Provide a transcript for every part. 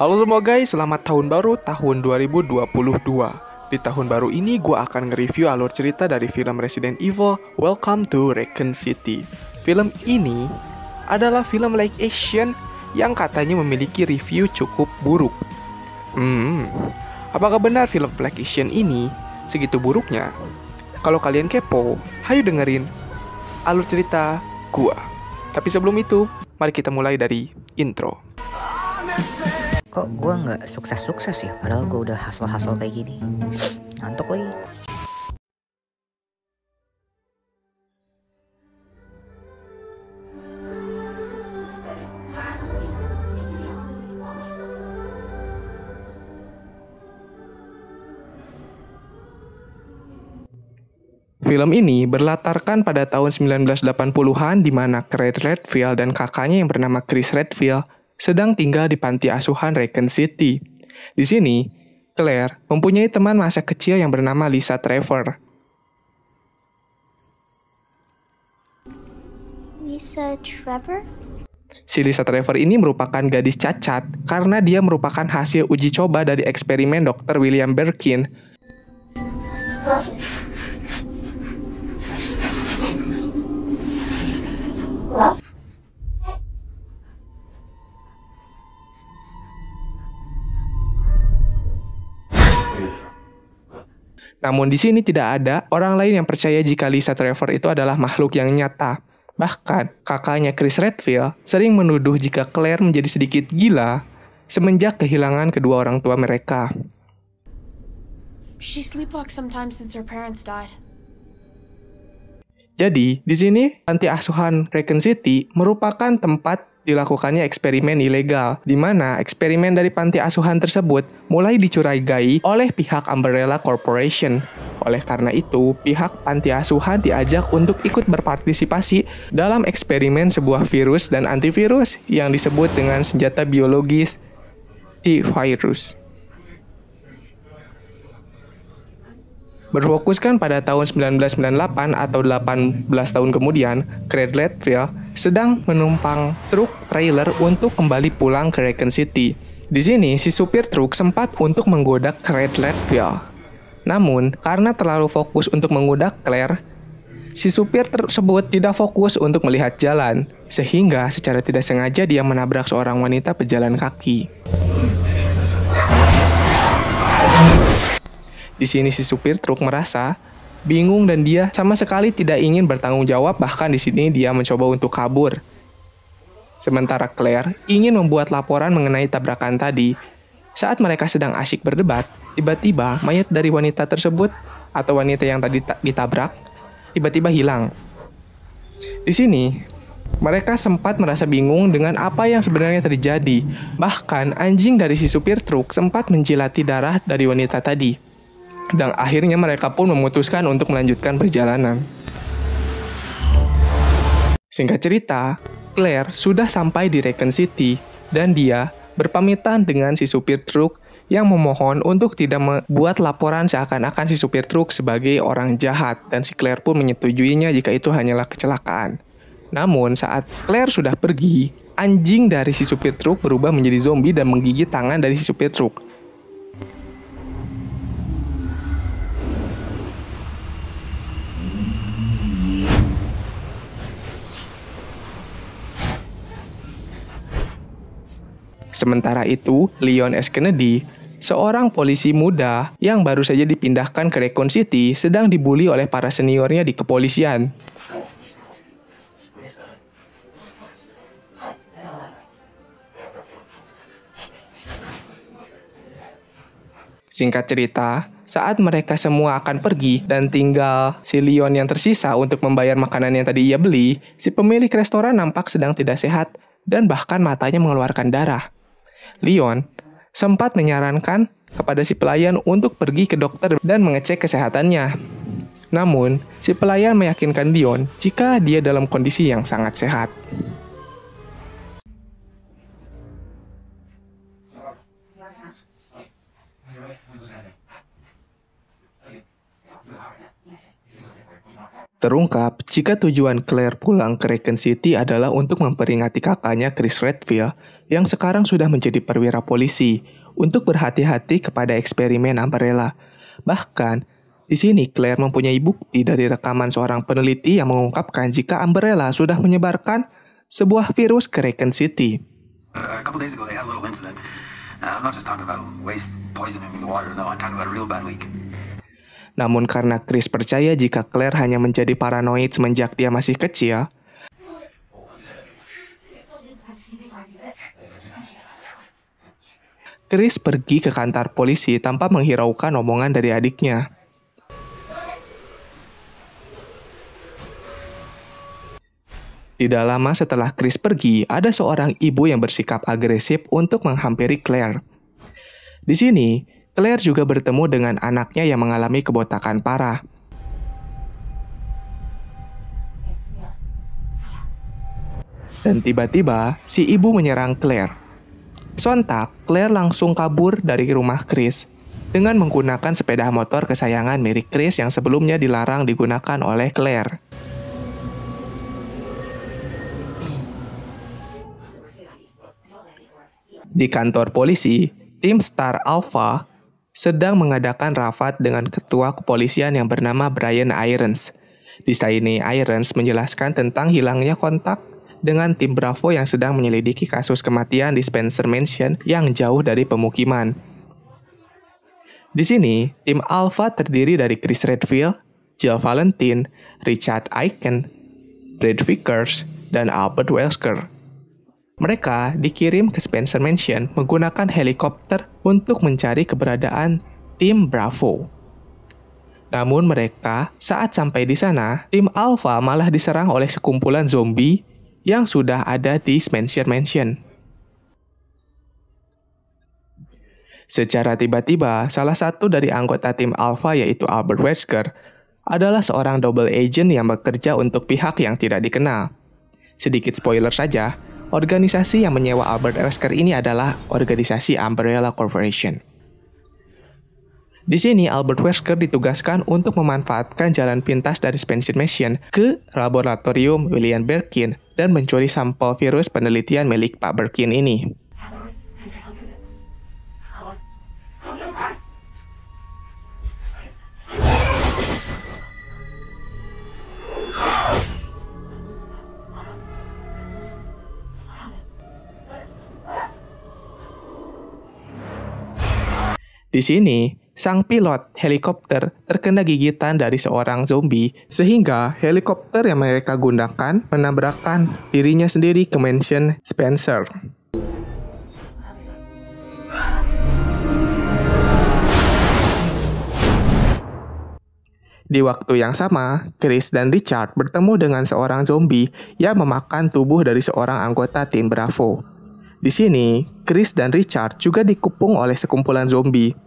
Halo semua guys, selamat tahun baru tahun 2022. Di tahun baru ini gue akan nge-review alur cerita dari film Resident Evil Welcome to Raccoon City. Film ini adalah film live action yang katanya memiliki review cukup buruk. Apakah benar film live action ini segitu buruknya? Kalau kalian kepo, hayu dengerin alur cerita gua. Tapi sebelum itu, mari kita mulai dari intro. Kok gue nggak sukses-sukses ya? Padahal gue udah hustle-hustle kayak gini. Ngantuk lagi. Film ini berlatarkan pada tahun 1980-an di mana Claire Redfield dan kakaknya yang bernama Chris Redfield sedang tinggal di panti asuhan Raccoon City. Di sini, Claire mempunyai teman masa kecil yang bernama Lisa Trevor. Lisa Trevor? Si Lisa Trevor ini merupakan gadis cacat karena dia merupakan hasil uji coba dari eksperimen Dr. William Birkin. Namun di sini tidak ada orang lain yang percaya jika Lisa Trevor itu adalah makhluk yang nyata. Bahkan, kakaknya Chris Redfield sering menuduh jika Claire menjadi sedikit gila semenjak kehilangan kedua orang tua mereka. She sleepwalks sometimes since her parents died. Jadi, di sini panti asuhan Raccoon City merupakan tempat dilakukannya eksperimen ilegal, di mana eksperimen dari panti asuhan tersebut mulai dicurigai oleh pihak Umbrella Corporation. Oleh karena itu, pihak panti asuhan diajak untuk ikut berpartisipasi dalam eksperimen sebuah virus dan antivirus yang disebut dengan senjata biologis T-Virus. Berfokuskan pada tahun 1998 atau 18 tahun kemudian, Claire Redfield sedang menumpang truk trailer untuk kembali pulang ke Raccoon City. Di sini, si supir truk sempat untuk menggoda Claire Redfield. Namun, karena terlalu fokus untuk menggoda Claire, si supir tersebut tidak fokus untuk melihat jalan, sehingga secara tidak sengaja dia menabrak seorang wanita pejalan kaki. Di sini si supir truk merasa bingung dan dia sama sekali tidak ingin bertanggung jawab, bahkan di sini dia mencoba untuk kabur. Sementara Claire ingin membuat laporan mengenai tabrakan tadi. Saat mereka sedang asyik berdebat, tiba-tiba mayat dari wanita tersebut atau wanita yang tadi ditabrak tiba-tiba hilang. Di sini mereka sempat merasa bingung dengan apa yang sebenarnya terjadi. Bahkan anjing dari si supir truk sempat menjilati darah dari wanita tadi. Dan akhirnya mereka pun memutuskan untuk melanjutkan perjalanan. Singkat cerita, Claire sudah sampai di Raccoon City dan dia berpamitan dengan si supir truk yang memohon untuk tidak membuat laporan seakan-akan si supir truk sebagai orang jahat, dan si Claire pun menyetujuinya jika itu hanyalah kecelakaan. Namun saat Claire sudah pergi, anjing dari si supir truk berubah menjadi zombie dan menggigit tangan dari si supir truk. Sementara itu, Leon S. Kennedy, seorang polisi muda yang baru saja dipindahkan ke Raccoon City, sedang dibully oleh para seniornya di kepolisian. Singkat cerita, saat mereka semua akan pergi dan tinggal si Leon yang tersisa untuk membayar makanan yang tadi ia beli, si pemilik restoran nampak sedang tidak sehat dan bahkan matanya mengeluarkan darah. Leon sempat menyarankan kepada si pelayan untuk pergi ke dokter dan mengecek kesehatannya. Namun, si pelayan meyakinkan Leon jika dia dalam kondisi yang sangat sehat. Terungkap jika tujuan Claire pulang ke Raccoon City adalah untuk memperingati kakaknya Chris Redfield yang sekarang sudah menjadi perwira polisi untuk berhati-hati kepada eksperimen Umbrella. Bahkan, di sini Claire mempunyai bukti dari rekaman seorang peneliti yang mengungkapkan jika Umbrella sudah menyebarkan sebuah virus ke Raccoon City. A couple days ago they had a little incident. I'm not just talking about waste poisoning the water, no, I'm talking about a real bad leak. Namun karena Chris percaya jika Claire hanya menjadi paranoid semenjak dia masih kecil, Chris pergi ke kantor polisi tanpa menghiraukan omongan dari adiknya. Tidak lama setelah Chris pergi, ada seorang ibu yang bersikap agresif untuk menghampiri Claire. Di sini, Claire juga bertemu dengan anaknya yang mengalami kebotakan parah. Dan tiba-tiba, si ibu menyerang Claire. Sontak, Claire langsung kabur dari rumah Chris dengan menggunakan sepeda motor kesayangan milik Chris yang sebelumnya dilarang digunakan oleh Claire. Di kantor polisi, tim Star Alpha sedang mengadakan rapat dengan ketua kepolisian yang bernama Brian Irons. Di sini, Irons menjelaskan tentang hilangnya kontak dengan tim Bravo yang sedang menyelidiki kasus kematian di Spencer Mansion yang jauh dari pemukiman. Di sini, tim Alpha terdiri dari Chris Redfield, Jill Valentine, Richard Aiken, Brad Vickers, dan Albert Wesker. Mereka dikirim ke Spencer Mansion menggunakan helikopter untuk mencari keberadaan tim Bravo. Namun mereka, saat sampai di sana, tim Alpha malah diserang oleh sekumpulan zombie yang sudah ada di Spencer Mansion. Secara tiba-tiba, salah satu dari anggota tim Alpha yaitu Albert Wesker adalah seorang double agent yang bekerja untuk pihak yang tidak dikenal. Sedikit spoiler saja, organisasi yang menyewa Albert Wesker ini adalah organisasi Umbrella Corporation. Di sini, Albert Wesker ditugaskan untuk memanfaatkan jalan pintas dari Spencer Mansion ke laboratorium William Birkin dan mencuri sampel virus penelitian milik Pak Birkin ini. Di sini, sang pilot helikopter terkena gigitan dari seorang zombie, sehingga helikopter yang mereka gunakan menabrakkan dirinya sendiri ke mansion Spencer. Di waktu yang sama, Chris dan Richard bertemu dengan seorang zombie yang memakan tubuh dari seorang anggota tim Bravo. Di sini, Chris dan Richard juga dikepung oleh sekumpulan zombie.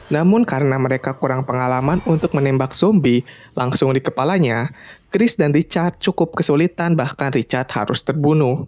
Namun karena mereka kurang pengalaman untuk menembak zombie langsung di kepalanya, Chris dan Richard cukup kesulitan, bahkan Richard harus terbunuh.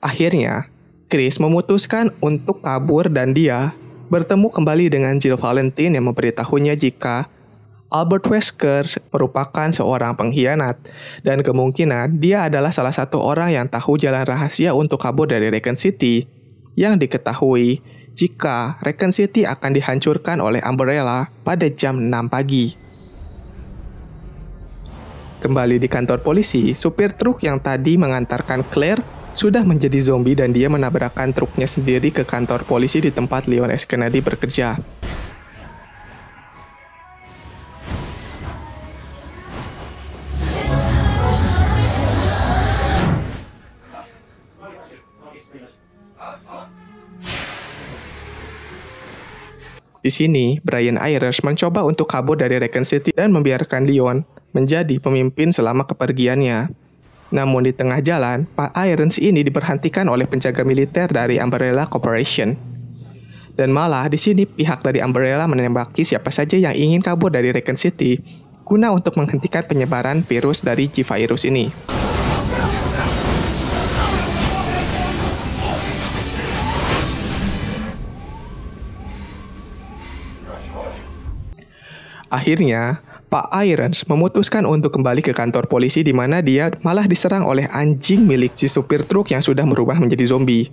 Akhirnya, Chris memutuskan untuk kabur dan dia bertemu kembali dengan Jill Valentine yang memberitahunya jika Albert Wesker merupakan seorang pengkhianat dan kemungkinan dia adalah salah satu orang yang tahu jalan rahasia untuk kabur dari Raccoon City yang diketahui jika Raccoon City akan dihancurkan oleh Umbrella pada jam 6 pagi. Kembali di kantor polisi, supir truk yang tadi mengantarkan Claire sudah menjadi zombie dan dia menabrakkan truknya sendiri ke kantor polisi di tempat Leon S. Kennedy bekerja. Di sini, Brian Ayers mencoba untuk kabur dari Raccoon City dan membiarkan Leon menjadi pemimpin selama kepergiannya. Namun di tengah jalan, Pak Irons ini diberhentikan oleh penjaga militer dari Umbrella Corporation. Dan malah di sini pihak dari Umbrella menembaki siapa saja yang ingin kabur dari Raccoon City guna untuk menghentikan penyebaran virus dari G-Virus ini. Akhirnya, Pak Irons memutuskan untuk kembali ke kantor polisi di mana dia malah diserang oleh anjing milik si supir truk yang sudah berubah menjadi zombie.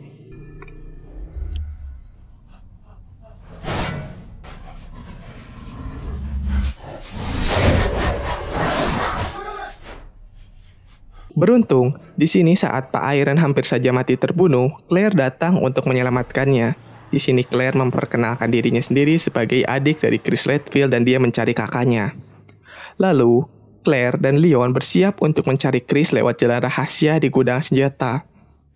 Beruntung, di sini saat Pak Irons hampir saja mati terbunuh, Claire datang untuk menyelamatkannya. Di sini Claire memperkenalkan dirinya sendiri sebagai adik dari Chris Redfield dan dia mencari kakaknya. Lalu, Claire dan Leon bersiap untuk mencari Chris lewat jalan rahasia di gudang senjata.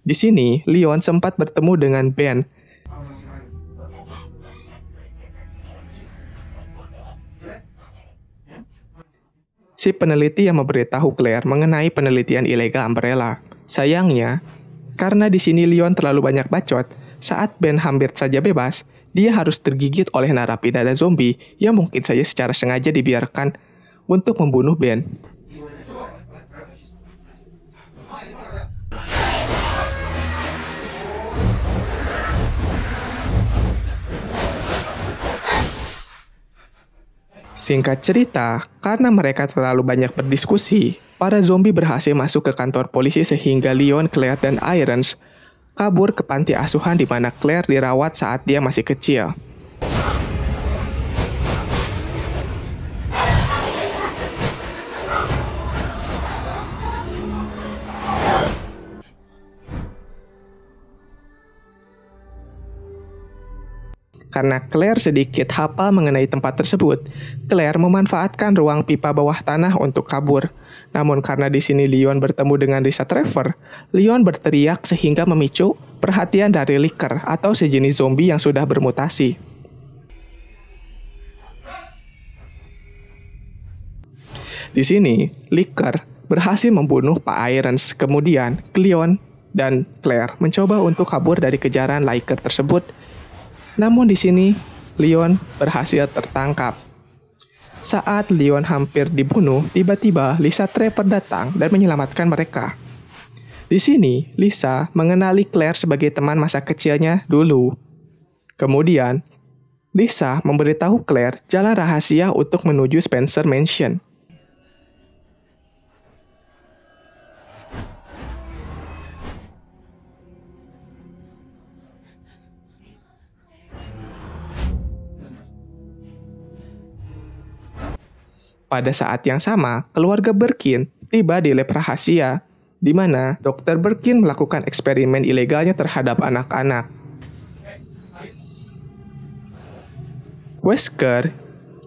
Di sini, Leon sempat bertemu dengan Ben. Si peneliti yang memberitahu Claire mengenai penelitian ilegal Umbrella. Sayangnya, karena di sini Leon terlalu banyak bacot, saat Ben hampir saja bebas, dia harus tergigit oleh narapidana zombie yang mungkin saja secara sengaja dibiarkan untuk membunuh Ben. Singkat cerita, karena mereka terlalu banyak berdiskusi, para zombie berhasil masuk ke kantor polisi sehingga Leon, Claire, dan Irons kabur ke panti asuhan di mana Claire dirawat saat dia masih kecil. Karena Claire sedikit hafal mengenai tempat tersebut, Claire memanfaatkan ruang pipa bawah tanah untuk kabur. Namun karena di sini Leon bertemu dengan Lisa Trevor, Leon berteriak sehingga memicu perhatian dari Licker atau sejenis zombie yang sudah bermutasi. Di sini, Licker berhasil membunuh Pak Irons. Kemudian, Leon dan Claire mencoba untuk kabur dari kejaran Licker tersebut. Namun di sini, Leon berhasil tertangkap. Saat Leon hampir dibunuh, tiba-tiba Lisa Trevor datang dan menyelamatkan mereka. Di sini, Lisa mengenali Claire sebagai teman masa kecilnya dulu. Kemudian, Lisa memberitahu Claire jalan rahasia untuk menuju Spencer Mansion. Pada saat yang sama, keluarga Birkin tiba di lab rahasia, di mana Dr. Birkin melakukan eksperimen ilegalnya terhadap anak-anak. Wesker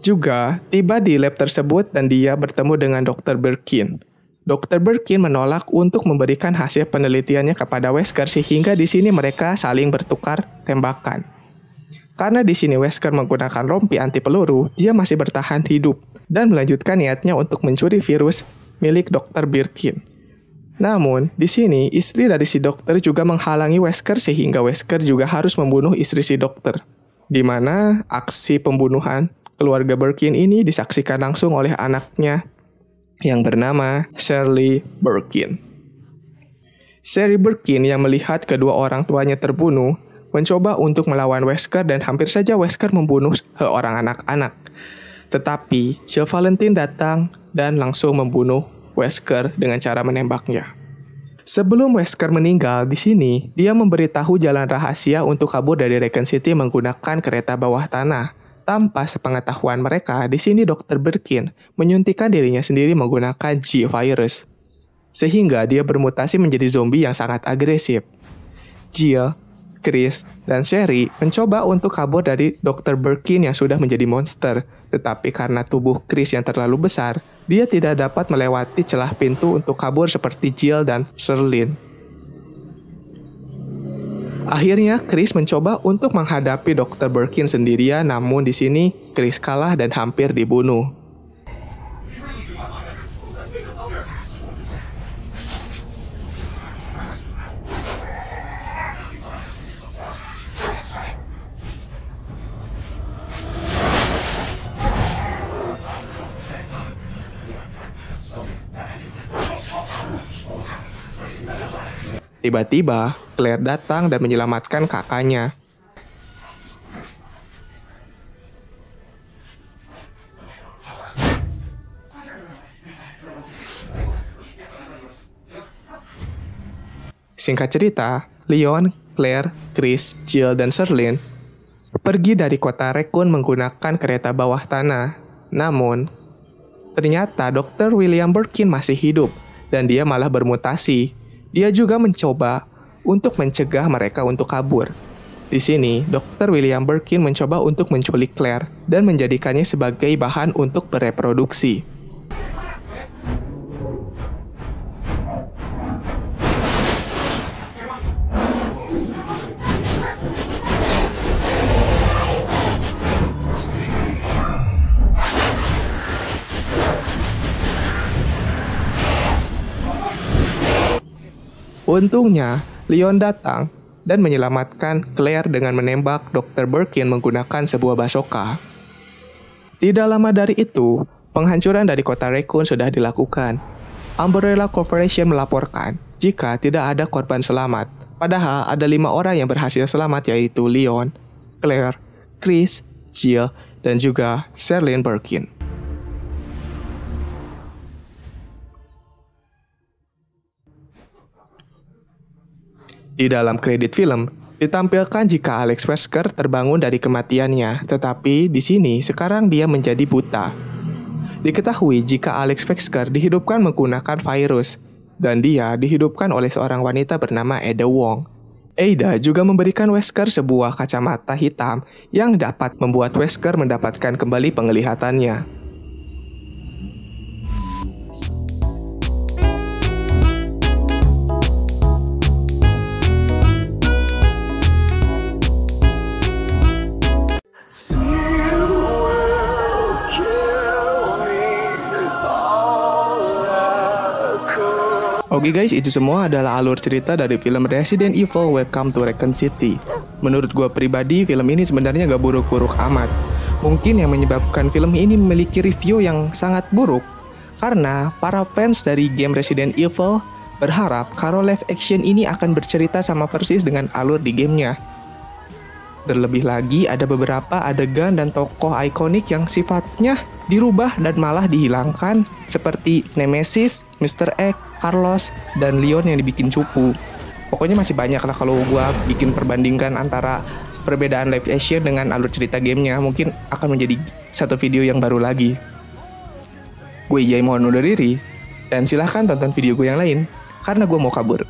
juga tiba di lab tersebut dan dia bertemu dengan Dr. Birkin. Dr. Birkin menolak untuk memberikan hasil penelitiannya kepada Wesker sehingga di sini mereka saling bertukar tembakan. Karena di sini Wesker menggunakan rompi anti peluru, dia masih bertahan hidup dan melanjutkan niatnya untuk mencuri virus milik Dr. Birkin. Namun, di sini istri dari si dokter juga menghalangi Wesker sehingga Wesker juga harus membunuh istri si dokter. Di mana aksi pembunuhan keluarga Birkin ini disaksikan langsung oleh anaknya yang bernama Shirley Birkin. Shirley Birkin yang melihat kedua orang tuanya terbunuh, mencoba untuk melawan Wesker dan hampir saja Wesker membunuh seorang anak-anak. Tetapi Jill Valentine datang dan langsung membunuh Wesker dengan cara menembaknya. Sebelum Wesker meninggal di sini, dia memberitahu jalan rahasia untuk kabur dari Raccoon City menggunakan kereta bawah tanah. Tanpa sepengetahuan mereka, di sini Dr. Birkin menyuntikkan dirinya sendiri menggunakan G-Virus. Sehingga dia bermutasi menjadi zombie yang sangat agresif. Jill, Chris, dan Sherry mencoba untuk kabur dari Dr. Birkin yang sudah menjadi monster. Tetapi karena tubuh Chris yang terlalu besar, dia tidak dapat melewati celah pintu untuk kabur seperti Jill dan Sherlyn. Akhirnya Chris mencoba untuk menghadapi Dr. Birkin sendirian, namun di sini Chris kalah dan hampir dibunuh. Tiba-tiba, Claire datang dan menyelamatkan kakaknya. Singkat cerita, Leon, Claire, Chris, Jill, dan Sherlyn pergi dari kota Raccoon menggunakan kereta bawah tanah. Namun, ternyata Dr. William Birkin masih hidup, dan dia malah bermutasi. Dia juga mencoba untuk mencegah mereka untuk kabur. Di sini, Dr. William Birkin mencoba untuk menculik Claire dan menjadikannya sebagai bahan untuk bereproduksi. Untungnya, Leon datang dan menyelamatkan Claire dengan menembak Dr. Birkin menggunakan sebuah basoka. Tidak lama dari itu, penghancuran dari kota Raccoon sudah dilakukan. Umbrella Corporation melaporkan jika tidak ada korban selamat. Padahal ada 5 orang yang berhasil selamat, yaitu Leon, Claire, Chris, Jill, dan juga Sherlyn Birkin. Di dalam kredit film, ditampilkan jika Alex Wesker terbangun dari kematiannya, tetapi di sini sekarang dia menjadi buta. Diketahui jika Alex Wesker dihidupkan menggunakan virus, dan dia dihidupkan oleh seorang wanita bernama Ada Wong. Ada juga memberikan Wesker sebuah kacamata hitam yang dapat membuat Wesker mendapatkan kembali penglihatannya. Oke guys, itu semua adalah alur cerita dari film Resident Evil Welcome to Raccoon City. Menurut gue pribadi, film ini sebenarnya gak buruk-buruk amat. Mungkin yang menyebabkan film ini memiliki review yang sangat buruk, karena para fans dari game Resident Evil berharap kalau live action ini akan bercerita sama persis dengan alur di gamenya. Terlebih lagi, ada beberapa adegan dan tokoh ikonik yang sifatnya dirubah dan malah dihilangkan, seperti Nemesis, Mr. X, Carlos, dan Leon yang dibikin cupu. Pokoknya masih banyak lah kalau gua bikin perbandingkan antara perbedaan live action dengan alur cerita gamenya. Mungkin akan menjadi satu video yang baru lagi. Gue Ijay mohon undur diri, dan silahkan tonton video gue yang lain, karena gue mau kabur.